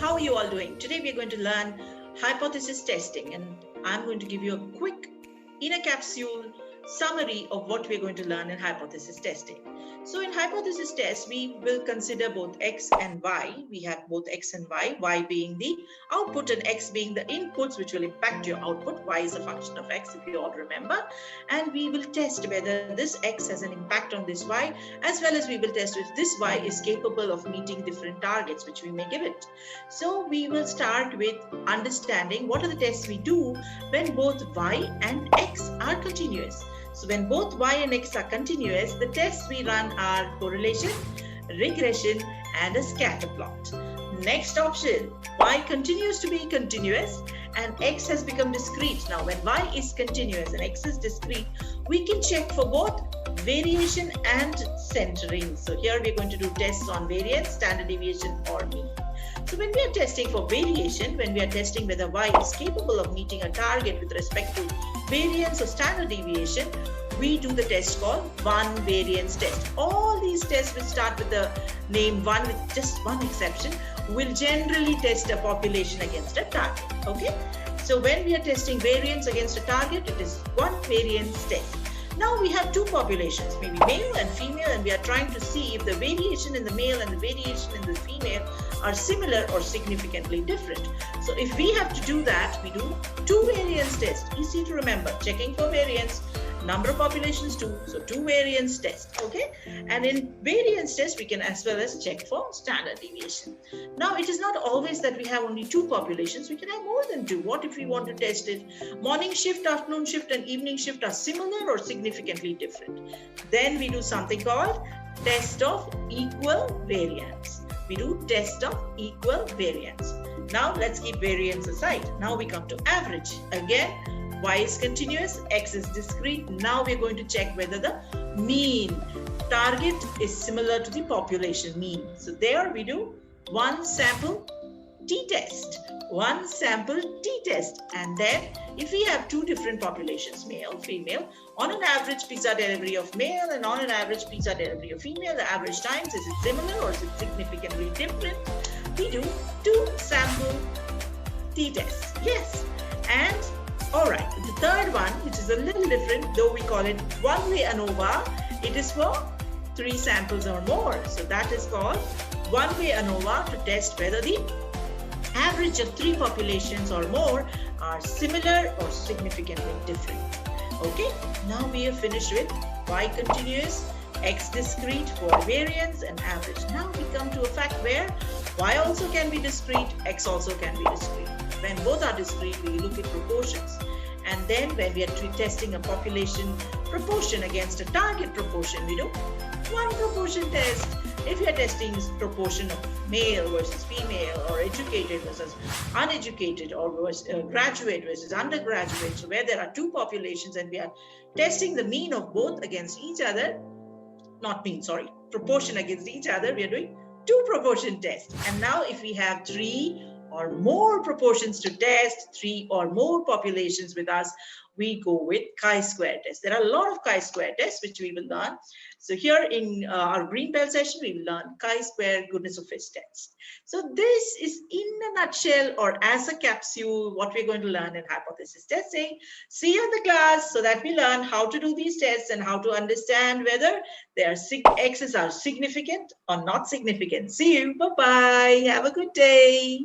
how are you all doing? Today we are going to learn hypothesis testing, and I'm going to give you a quick in a capsule summary of what we're going to learn in hypothesis testing. So in hypothesis test, we will consider both X and Y. We have both X and Y being the output and X being the inputs which will impact your output. Y is a function of X, if you all remember. And we will test whether this X has an impact on this Y, as well as we will test if this Y is capable of meeting different targets which we may give it. So we will start with understanding what are the tests we do when both Y and X are continuous. So when both Y and X are continuous, the tests we run are correlation, regression, and a scatter plot. Next option, Y continues to be continuous and X has become discrete. Now when Y is continuous and X is discrete, we can check for both variation and centering. So here we're going to do tests on variance, standard deviation, or mean. So when we are testing for variation, when we are testing whether Y is capable of meeting a target with respect to variance or standard deviation, we do the test called one variance test. All these tests which start with the name one, with just one exception, will generally test a population against a target. Okay, so when we are testing variance against a target, it is one variance test. Now we have two populations, maybe male and female, and we are trying to see if the variation in the male and the variation in the female are similar or significantly different. So if we have to do that, we do two variance tests. Easy to remember, checking for variance, number of populations two, so two variance tests. Okay, and in variance test we can as well as check for standard deviation. Now it is not always that we have only two populations, we can have more than two. What if we want to test it morning shift, afternoon shift, and evening shift are similar or significantly different? Then we do something called test of equal variance. We do test of equal variance. Now let's keep variance aside. Now we come to average. Again, Y is continuous, X is discrete. Now we're going to check whether the mean target is similar to the population mean. So there we do one sample t-test, one sample t-test. And then if we have two different populations, male, female, on an average pizza delivery of male and on an average pizza delivery of female, the average times, is it similar or is it significantly different? We do two sample t-tests. Yes. And all right, the third one, which is a little different, though we call it one-way ANOVA, it is for three samples or more. So that is called one-way ANOVA to test whether the average of three populations or more are similar or significantly different. Okay, now we have finished with Y continuous, X discrete for variance, and average. Now we come to a fact where Y also can be discrete, X also can be discrete. When both are discrete, we look at proportions. And then when we are testing a population proportion against a target proportion, we do one proportion test. If we are testing proportion of male versus female, or educated versus uneducated, or graduate versus undergraduate, so where there are two populations and we are testing the mean of both against each other, not mean, sorry, proportion against each other, we are doing two proportion tests. And now if we have three or more proportions to test, three or more populations with us, we go with chi-square test. There are a lot of chi-square tests which we will learn. So here in our green belt session, we will learn chi-square goodness of fish test. So this is in a nutshell, or as a capsule, what we're going to learn in hypothesis testing. See you in the class so that we learn how to do these tests and how to understand whether their X's are significant or not significant. See you. Bye-bye. Have a good day.